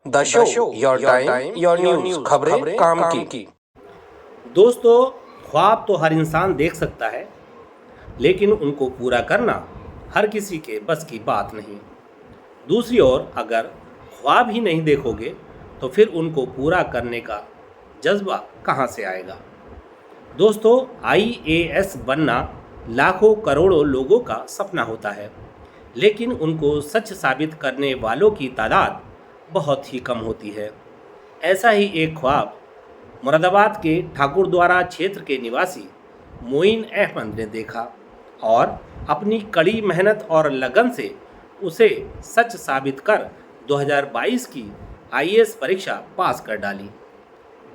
The show your time your news, खबरें काम की। दोस्तों, ख्वाब तो हर इंसान देख सकता है, लेकिन उनको पूरा करना हर किसी के बस की बात नहीं। दूसरी ओर अगर ख्वाब ही नहीं देखोगे तो फिर उनको पूरा करने का जज्बा कहाँ से आएगा। दोस्तों, IAS बनना लाखों करोड़ों लोगों का सपना होता है, लेकिन उनको सच साबित करने वालों की तादाद बहुत ही कम होती है। ऐसा ही एक ख्वाब मुरादाबाद के ठाकुरद्वारा क्षेत्र के निवासी मोइन अहमद ने देखा और अपनी कड़ी मेहनत और लगन से उसे सच साबित कर 2022 की IAS परीक्षा पास कर डाली।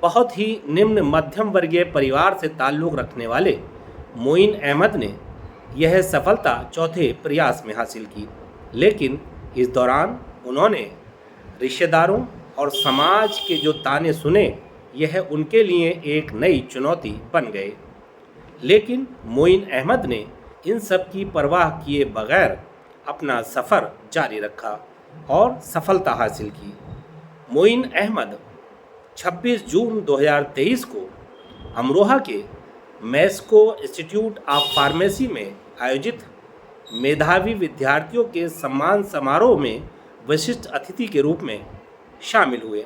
बहुत ही निम्न मध्यम वर्गीय परिवार से ताल्लुक़ रखने वाले मोइन अहमद ने यह सफलता चौथे प्रयास में हासिल की, लेकिन इस दौरान उन्होंने रिश्तेदारों और समाज के जो ताने सुने, यह उनके लिए एक नई चुनौती बन गए। लेकिन मोइन अहमद ने इन सब की परवाह किए बगैर अपना सफ़र जारी रखा और सफलता हासिल की। मोइन अहमद 26 जून 2023 को अमरोहा के मैस्को इंस्टीट्यूट ऑफ फार्मेसी में आयोजित मेधावी विद्यार्थियों के सम्मान समारोह में विशिष्ट अतिथि के रूप में शामिल हुए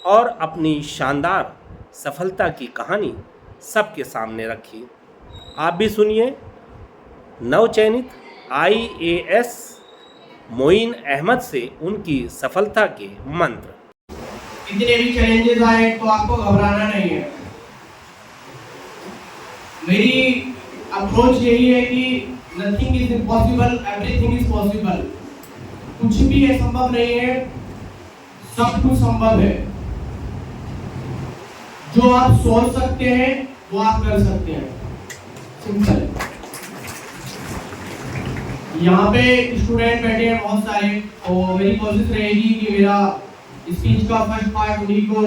और अपनी शानदार सफलता की कहानी सबके सामने रखी। आप भी सुनिए नवचयनित IAS मोइन अहमद से उनकी सफलता के मंत्र। इतने भी चैलेंजेस आए तो आपको घबराना नहीं है। मेरी अप्रोच यही है कि nothing is impossible, everything is possible. कुछ भी असंभव नहीं है, सब कुछ संभव है। जो आप सोच सकते हैं वो आप कर सकते हैं, सिंपल। यहाँ पे स्टूडेंट बैठे हैं बहुत सारे, और मेरी कोशिश रहेगी कि मेरा स्पीच का फर्स्ट पार्ट उन्हीं को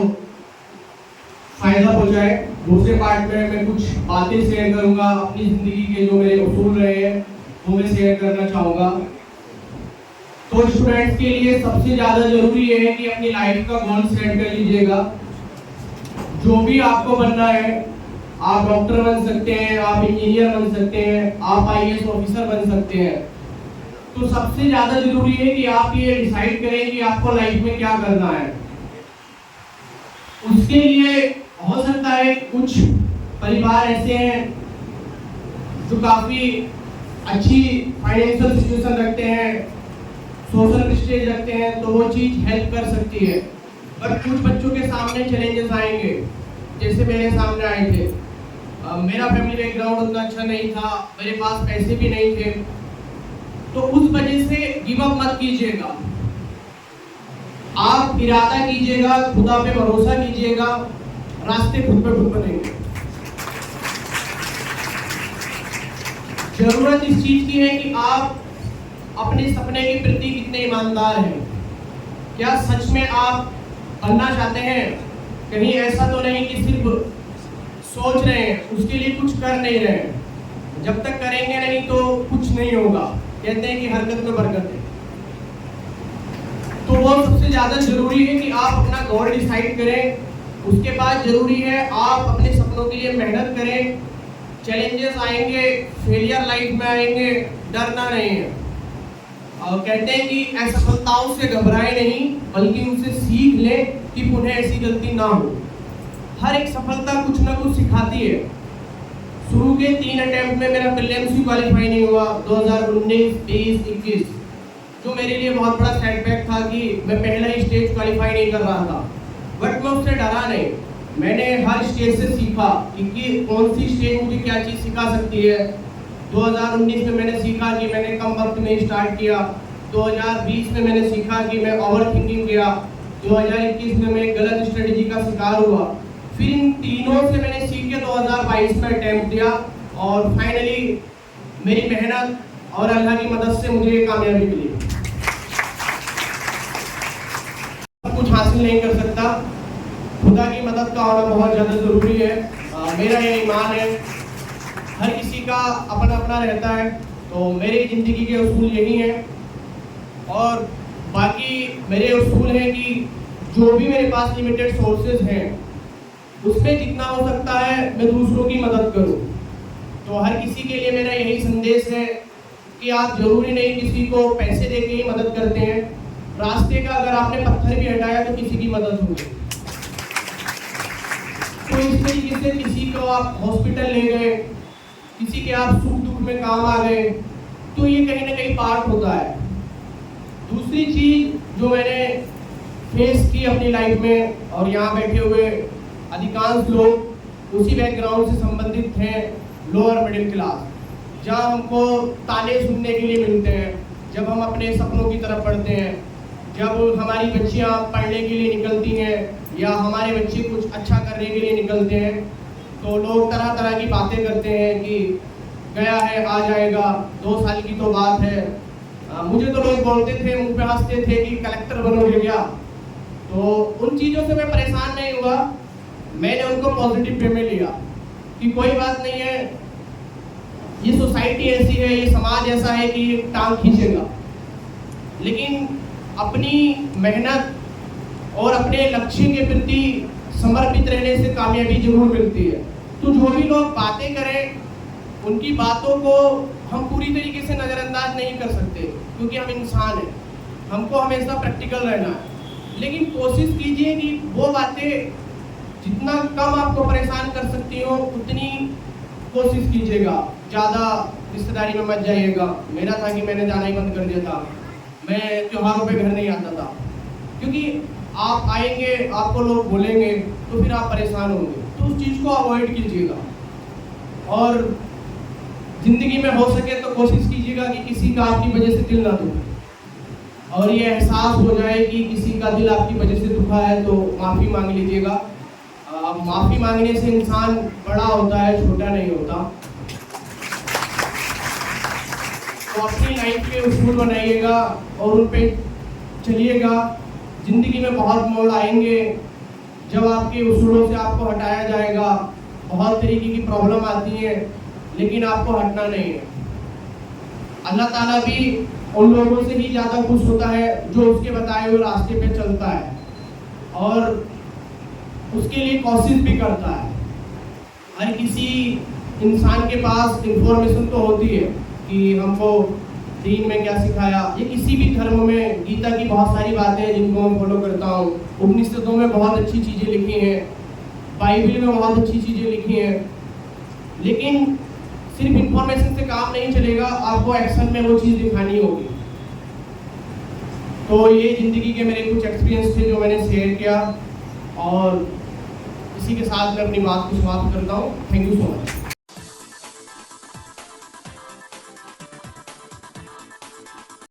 फायदा पहुंचाए। दूसरे पार्ट में मैं कुछ बातें शेयर करूंगा, अपनी जिंदगी के जो मेरे उसूल रहे हैं वो मैं शेयर करना चाहूँगा। तो स्टूडेंट्स के लिए सबसे ज़्यादा जरूरी है कि अपनी लाइफ का गोल सेट कर लीजिएगा। जो भी आपको बनना है, आप डॉक्टर बन सकते हैं, आप इंजीनियर बन सकते हैं, आप IAS ऑफिसर बन सकते हैं। तो सबसे ज़्यादा जरूरी है कि आप ये डिसाइड करें कि आपको लाइफ में क्या करना है। उसके लिए हो सकता है कुछ परिवार ऐसे हैं जो काफ़ी अच्छी फाइनेंशियल सिचुएशन रखते हैं, सोशल प्रेस्टीज रखते हैं, तो वो चीज़ हेल्प कर सकती है। पर कुछ बच्चों के सामने चैलेंजेस आएंगे, जैसे मेरे सामने आए थे। मेरा फैमिली बैकग्राउंड उतना अच्छा नहीं था, मेरे पास पैसे भी नहीं थे, तो उस वजह से गिव अप मत कीजिएगा। आप इरादा कीजिएगा, खुदा पे भरोसा कीजिएगा, रास्ते खुद पे खुद बनेंगे। जरूरत इस चीज की है कि आप अपने सपने के प्रति कितने ईमानदार हैं। क्या सच में आप बनना चाहते हैं? कहीं ऐसा तो नहीं कि सिर्फ सोच रहे हैं, उसके लिए कुछ कर नहीं रहे हैं। जब तक करेंगे नहीं तो कुछ नहीं होगा। कहते हैं कि हरकत में बरकत है। तो वो सबसे ज्यादा जरूरी है कि आप अपना गोल डिसाइड करें। उसके बाद जरूरी है आप अपने सपनों के लिए मेहनत करें। चैलेंजेस आएंगे, फेलियर लाइफ में आएंगे, डरना नहीं है। और कहते हैं कि असफलताओं से घबराए नहीं, बल्कि उनसे सीख लें कि पुनः ऐसी गलती ना हो। हर एक सफलता कुछ ना कुछ सिखाती है। शुरू के 3 अटेम्प्ट में मेरा प्रीलिम्स क्वालिफाई नहीं हुआ 2019, 20, 21, जो मेरे लिए बहुत बड़ा सेटबैक था कि मैं पहला ही स्टेज क्वालिफाई नहीं कर रहा था। बट मैं उससे डरा नहीं, मैंने हर स्टेज से सीखा कि कौन सी स्टेज मुझे क्या चीज़ सिखा सकती है। 2019 में मैंने सीखा कि मैंने कम वक्त में स्टार्ट किया। 2020 में मैंने सीखा कि मैं ओवर थिंकिंग किया। 2021 में मैं गलत स्ट्रेटजी का शिकार हुआ। फिर इन तीनों से मैंने सीख के 2022 में अटेम्प्ट दिया, और फाइनली मेरी मेहनत और अल्लाह की मदद से मुझे कामयाबी मिली। सब कुछ हासिल नहीं कर सकता, खुदा की मदद का होना बहुत ज़्यादा ज़रूरी है। मेरा ये ईमान है, हर किसी का अपना अपना रहता है। तो मेरी ज़िंदगी के उसूल यही हैं, और बाकी मेरे उसूल हैं कि जो भी मेरे पास लिमिटेड सोर्सेज हैं उसमें जितना हो सकता है मैं दूसरों की मदद करूं। तो हर किसी के लिए मेरा यही संदेश है कि आप जरूरी नहीं किसी को पैसे देके ही मदद करते हैं। रास्ते का अगर आपने पत्थर भी हटाया तो किसी की मदद होगी। तो इस तरीके से किसी को आप हॉस्पिटल ले गए, किसी के आप सुख दुख में काम आ गए, तो ये कहीं ना कहीं पार्ट होता है। दूसरी चीज जो मैंने फेस की अपनी लाइफ में, और यहाँ बैठे हुए अधिकांश लोग उसी बैकग्राउंड से संबंधित थे, लोअर मिडिल क्लास, जहाँ हमको ताने सुनने के लिए मिलते हैं जब हम अपने सपनों की तरफ बढ़ते हैं, जब हमारी बच्चियाँ पढ़ने के लिए निकलती हैं या हमारे बच्चे कुछ अच्छा करने के लिए निकलते हैं, तो लोग तरह तरह की बातें करते हैं कि गया है आ जाएगा, 2 साल की तो बात है। मुझे तो लोग बोलते थे, मुंह पे हंसते थे कि कलेक्टर बनोगे क्या। तो उन चीज़ों से मैं परेशान नहीं हुआ, मैंने उनको पॉजिटिव वे में लिया कि कोई बात नहीं है, ये सोसाइटी ऐसी है, ये समाज ऐसा है कि ये टांग खींचेगा, लेकिन अपनी मेहनत और अपने लक्ष्य के प्रति समर्पित रहने से कामयाबी जरूर मिलती है। तो जो भी लोग बातें करें उनकी बातों को हम पूरी तरीके से नज़रअंदाज नहीं कर सकते, क्योंकि हम इंसान हैं, हमको हमेशा प्रैक्टिकल रहना है। लेकिन कोशिश कीजिए कि वो बातें जितना कम आपको परेशान कर सकती हो उतनी कोशिश कीजिएगा। ज़्यादा रिश्तेदारी में मत जाइएगा। मेरा था कि मैंने जाना ही बंद कर दिया था, मैं त्योहारों पे घर नहीं आता था, क्योंकि आप आएंगे, आपको लोग बोलेंगे तो फिर आप परेशान होंगे। तो उस चीज़ को अवॉइड कीजिएगा, और ज़िंदगी में हो सके तो कोशिश कीजिएगा कि किसी का आपकी वजह से दिल ना दुखे, और ये एहसास हो जाए कि किसी का दिल आपकी वजह से दुखा है तो माफ़ी मांग लीजिएगा। माफ़ी मांगने से इंसान बड़ा होता है, छोटा नहीं होता। तो अपनी लाइफ के उसूल बनाइएगा और उन पे चलिएगा। ज़िंदगी में बहुत मोड़ आएंगे जब आपके उसूलों से आपको हटाया जाएगा। बहुत तरीके की प्रॉब्लम आती है, लेकिन आपको हटना नहीं है। अल्लाह ताला भी उन लोगों से ही ज़्यादा खुश होता है जो उसके बताए हुए रास्ते पे चलता है और उसके लिए कोशिश भी करता है। हर किसी इंसान के पास इंफॉर्मेशन तो होती है कि हमको दीन में क्या सिखाया। ये किसी भी धर्म में, गीता की बहुत सारी बातें हैं जिनको मैं फॉलो करता हूँ, उपनिषदों में बहुत अच्छी चीज़ें लिखी हैं, बाइबल में बहुत अच्छी चीज़ें लिखी हैं। लेकिन सिर्फ इंफॉर्मेशन से काम नहीं चलेगा, आपको एक्शन में वो चीज़ दिखानी होगी। तो ये ज़िंदगी के मेरे कुछ एक्सपीरियंस थे जो मैंने शेयर किया, और इसी के साथ मैं अपनी बात को समाप्त करता हूँ। Thank you so much.